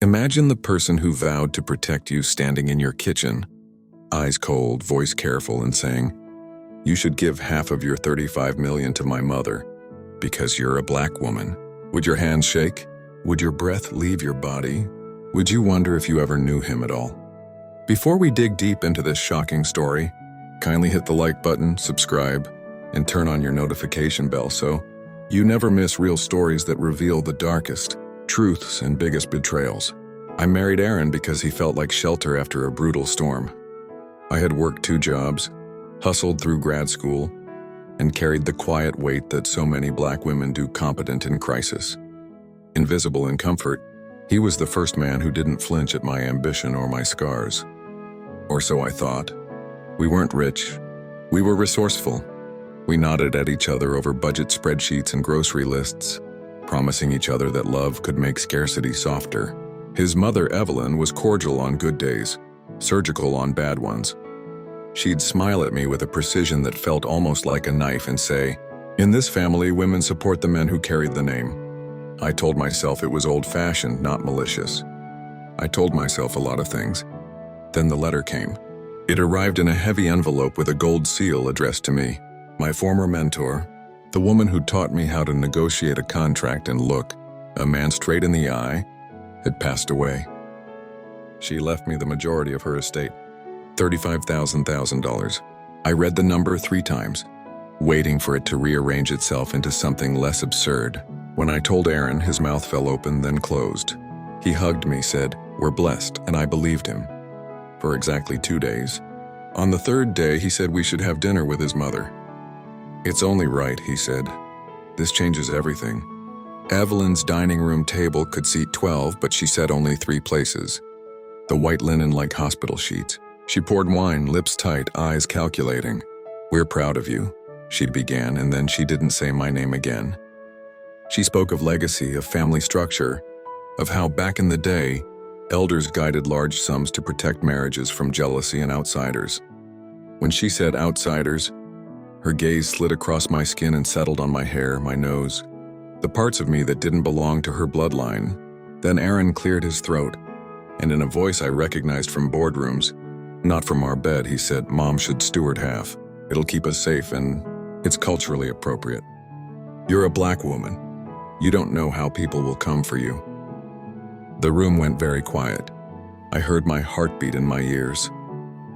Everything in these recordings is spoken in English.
Imagine the person who vowed to protect you standing in your kitchen, eyes cold, voice careful, and saying, "You should give half of your $35 million to my mother because you're a black woman." Would your hands shake? Would your breath leave your body? Would you wonder if you ever knew him at all? Before we dig deep into this shocking story, kindly hit the like button, subscribe, and turn on your notification bell so you never miss real stories that reveal the darkest truths and biggest betrayals. I married Aaron because he felt like shelter after a brutal storm. I had worked 2 jobs, hustled through grad school, and carried the quiet weight that so many black women do competent in crisis. Invisible in comfort, he was the first man who didn't flinch at my ambition or my scars. Or so I thought. We weren't rich. We were resourceful. We nodded at each other over budget spreadsheets and grocery lists, promising each other that love could make scarcity softer. His mother, Evelyn, was cordial on good days, surgical on bad ones. She'd smile at me with a precision that felt almost like a knife and say, "In this family, women support the men who carried the name." I told myself it was old-fashioned, not malicious. I told myself a lot of things. Then the letter came. It arrived in a heavy envelope with a gold seal addressed to me. My former mentor, the woman who taught me how to negotiate a contract and look a man straight in the eye, had passed away. She left me the majority of her estate, $35,000. I read the number 3 times, waiting for it to rearrange itself into something less absurd. When I told Aaron, his mouth fell open, then closed. He hugged me, said, "We're blessed," and I believed him. For exactly 2 days. On the 3rd day, he said we should have dinner with his mother. "It's only right," he said. "This changes everything." Evelyn's dining room table could seat 12, but she said only 3 places. The white linen like hospital sheets. She poured wine, lips tight, eyes calculating. "We're proud of you," she began, and then she didn't say my name again. She spoke of legacy, of family structure, of how back in the day, elders guided large sums to protect marriages from jealousy and outsiders. When she said outsiders, her gaze slid across my skin and settled on my hair, my nose, the parts of me that didn't belong to her bloodline. Then Aaron cleared his throat, and in a voice I recognized from boardrooms, not from our bed, he said, "Mom should steward half. It'll keep us safe and it's culturally appropriate. You're a black woman. You don't know how people will come for you." The room went very quiet. I heard my heartbeat in my ears.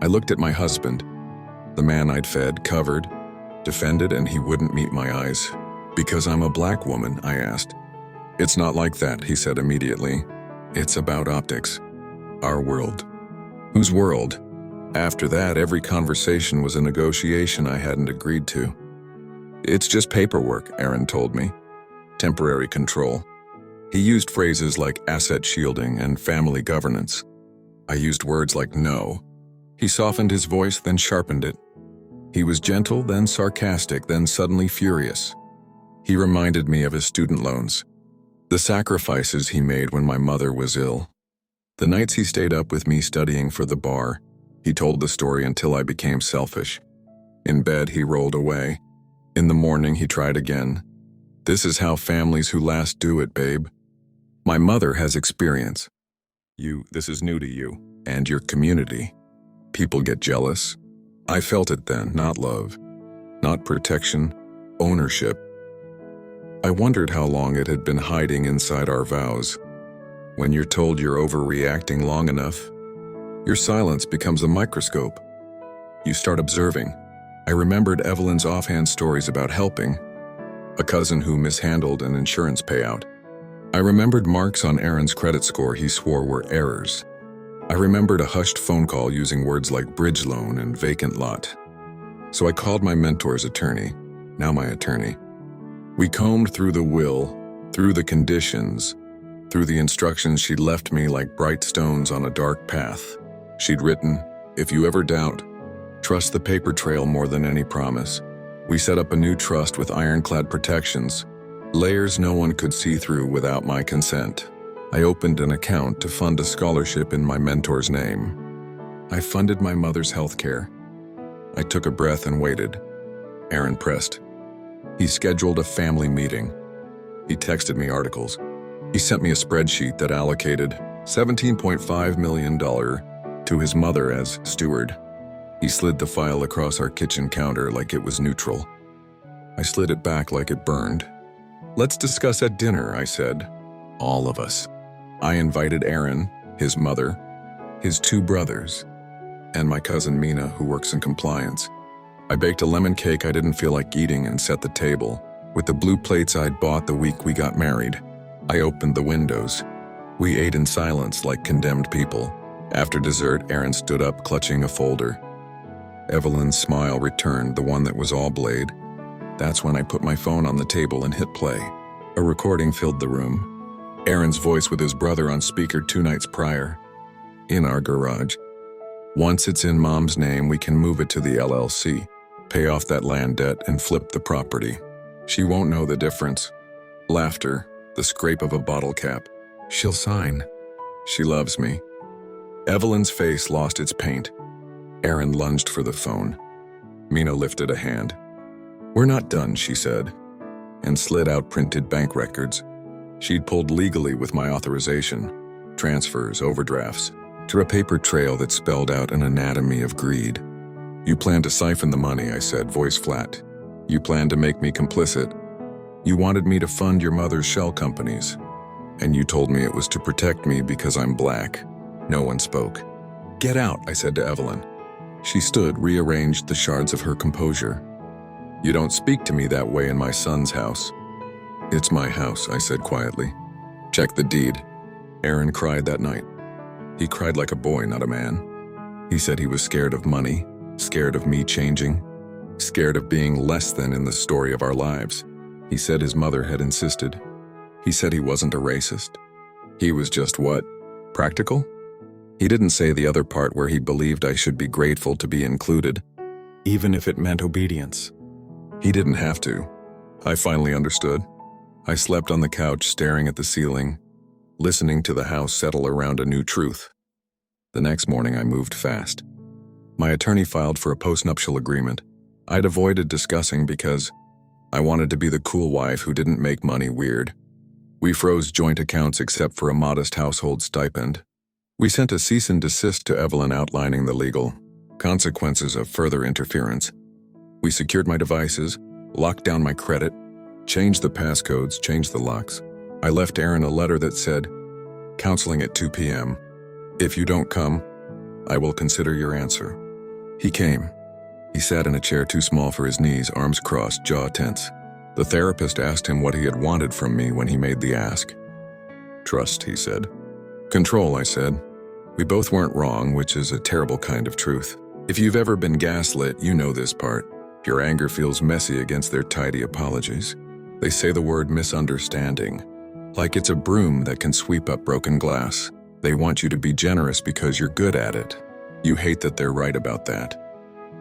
I looked at my husband, the man I'd fed, covered, defended, and he wouldn't meet my eyes. "Because I'm a black woman?" I asked. "It's not like that," he said immediately. "It's about optics. Our world." Whose world? After that, every conversation was a negotiation I hadn't agreed to. "It's just paperwork," Aaron told me. "Temporary control." He used phrases like asset shielding and family governance. I used words like no. He softened his voice, then sharpened it. He was gentle, then sarcastic, then suddenly furious. He reminded me of his student loans, the sacrifices he made when my mother was ill. The nights he stayed up with me studying for the bar, he told the story until I became selfish. In bed, he rolled away. In the morning, he tried again. "This is how families who last do it, babe. My mother has experience. This is new to you and your community. People get jealous." I felt it then, not love, not protection, ownership. I wondered how long it had been hiding inside our vows. When you're told you're overreacting long enough, your silence becomes a microscope. You start observing. I remembered Evelyn's offhand stories about helping, a cousin who mishandled an insurance payout. I remembered marks on Aaron's credit score he swore were errors. I remembered a hushed phone call using words like bridge loan and vacant lot. So I called my mentor's attorney, now my attorney. We combed through the will, through the conditions, through the instructions she'd left me like bright stones on a dark path. She'd written, "If you ever doubt, trust the paper trail more than any promise." We set up a new trust with ironclad protections, layers no one could see through without my consent. I opened an account to fund a scholarship in my mentor's name. I funded my mother's health care. I took a breath and waited. Aaron pressed. He scheduled a family meeting. He texted me articles. He sent me a spreadsheet that allocated $17.5 million to his mother as steward. He slid the file across our kitchen counter like it was neutral. I slid it back like it burned. "Let's discuss at dinner," I said. All of us. I invited Aaron, his mother, his 2 brothers, and my cousin Mina, who works in compliance. I baked a lemon cake I didn't feel like eating and set the table with the blue plates I'd bought the week we got married. I opened the windows. We ate in silence like condemned people. After dessert, Aaron stood up, clutching a folder. Evelyn's smile returned, the one that was all blade. That's when I put my phone on the table and hit play. A recording filled the room. Aaron's voice with his brother on speaker 2 nights prior. "In our garage. Once it's in Mom's name, we can move it to the LLC, pay off that land debt, and flip the property. She won't know the difference." Laughter, the scrape of a bottle cap. "She'll sign. She loves me." Evelyn's face lost its paint. Aaron lunged for the phone. Mina lifted a hand. "We're not done," she said, and slid out printed bank records. She'd pulled legally with my authorization, transfers, overdrafts, to a paper trail that spelled out an anatomy of greed. "You plan to siphon the money," I said, voice flat. "You plan to make me complicit. You wanted me to fund your mother's shell companies. And you told me it was to protect me because I'm black." No one spoke. "Get out," I said to Evelyn. She stood, rearranged the shards of her composure. "You don't speak to me that way in my son's house." "It's my house," I said quietly. "Check the deed." Aaron cried that night. He cried like a boy, not a man. He said he was scared of money, scared of me changing, scared of being less than in the story of our lives. He said his mother had insisted. He said he wasn't a racist. He was just what? Practical? He didn't say the other part where he believed I should be grateful to be included, even if it meant obedience. He didn't have to. I finally understood. I slept on the couch staring at the ceiling, listening to the house settle around a new truth. The next morning I moved fast. My attorney filed for a postnuptial agreement. I'd avoided discussing because I wanted to be the cool wife who didn't make money weird. We froze joint accounts except for a modest household stipend. We sent a cease and desist to Evelyn outlining the legal consequences of further interference. We secured my devices, locked down my credit, changed the passcodes, changed the locks. I left Aaron a letter that said, "Counseling at 2 p.m. If you don't come, I will consider your answer." He came. He sat in a chair too small for his knees, arms crossed, jaw tense. The therapist asked him what he had wanted from me when he made the ask. "Trust," he said. "Control," I said. We both weren't wrong, which is a terrible kind of truth. If you've ever been gaslit, you know this part. Your anger feels messy against their tidy apologies. They say the word misunderstanding, like it's a broom that can sweep up broken glass. They want you to be generous because you're good at it. You hate that they're right about that.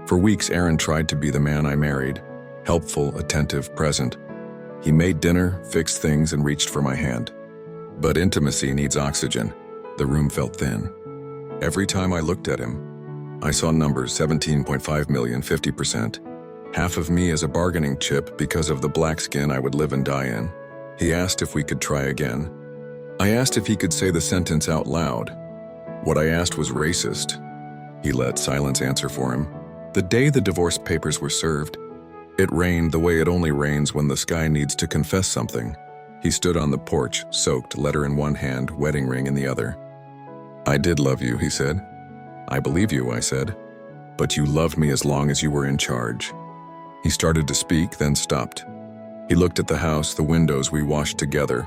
For weeks, Aaron tried to be the man I married, helpful, attentive, present. He made dinner, fixed things, and reached for my hand. But intimacy needs oxygen. The room felt thin. Every time I looked at him, I saw numbers: 17.5 million, 50%. Half of me as a bargaining chip because of the black skin I would live and die in. He asked if we could try again. I asked if he could say the sentence out loud. What I asked was racist. He let silence answer for him. The day the divorce papers were served, it rained the way it only rains when the sky needs to confess something. He stood on the porch, soaked, letter in one hand, wedding ring in the other. "I did love you," he said. "I believe you," I said. "But you loved me as long as you were in charge." He started to speak, then stopped. He looked at the house, the windows we washed together,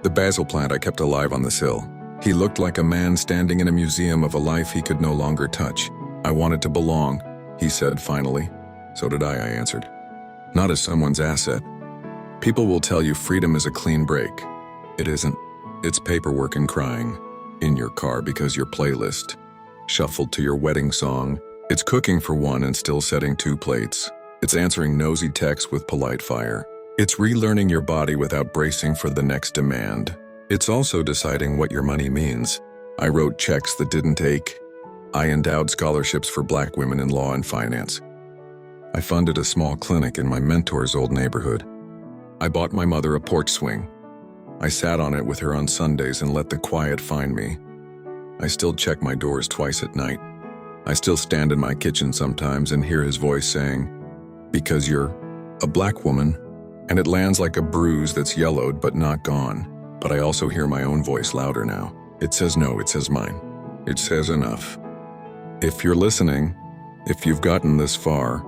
the basil plant I kept alive on the sill. He looked like a man standing in a museum of a life he could no longer touch. "I wanted to belong," he said finally. "So did I answered. "Not as someone's asset. People will tell you freedom is a clean break. It isn't. It's paperwork and crying. In your car because your playlist shuffled to your wedding song. It's cooking for one and still setting 2 plates. It's answering nosy texts with polite fire. It's relearning your body without bracing for the next demand. It's also deciding what your money means. I wrote checks that didn't ache. I endowed scholarships for Black women in law and finance. I funded a small clinic in my mentor's old neighborhood. I bought my mother a porch swing. I sat on it with her on Sundays and let the quiet find me. I still check my doors twice at night. I still stand in my kitchen sometimes and hear his voice saying, "Because you're a black woman," and it lands like a bruise that's yellowed but not gone. But I also hear my own voice louder now. It says no, it says mine. It says enough. If you're listening, if you've gotten this far,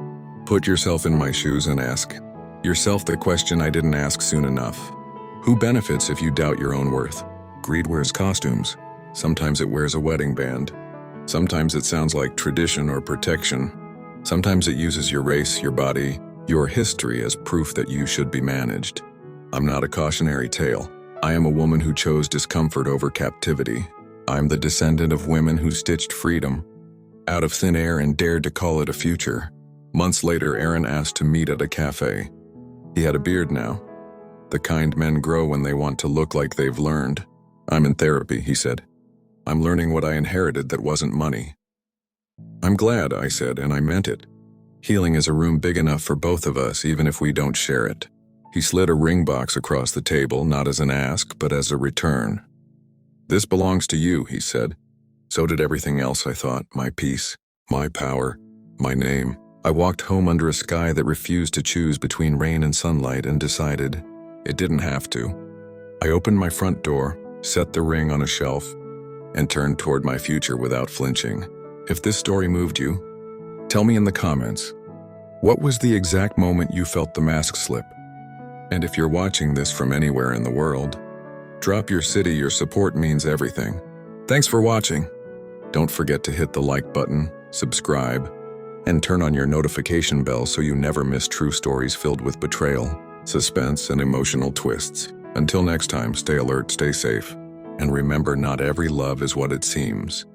put yourself in my shoes and ask yourself the question I didn't ask soon enough. Who benefits if you doubt your own worth? Greed wears costumes. Sometimes it wears a wedding band. Sometimes it sounds like tradition or protection. Sometimes it uses your race, your body, your history as proof that you should be managed. I'm not a cautionary tale. I am a woman who chose discomfort over captivity. I'm the descendant of women who stitched freedom out of thin air and dared to call it a future. Months later, Aaron asked to meet at a cafe. He had a beard now, the kind men grow when they want to look like they've learned. "I'm in therapy," he said. "I'm learning what I inherited that wasn't money." "I'm glad," I said, and I meant it. Healing is a room big enough for both of us, even if we don't share it. He slid a ring box across the table, not as an ask, but as a return. "This belongs to you," he said. So did everything else, I thought. My peace, my power, my name. I walked home under a sky that refused to choose between rain and sunlight and decided it didn't have to. I opened my front door, set the ring on a shelf, and turned toward my future without flinching. If this story moved you, tell me in the comments. What was the exact moment you felt the mask slip? And if you're watching this from anywhere in the world, drop your city. Your support means everything. Thanks for watching. Don't forget to hit the like button, subscribe, and turn on your notification bell so you never miss true stories filled with betrayal, suspense, and emotional twists. Until next time, stay alert, stay safe, and remember, not every love is what it seems.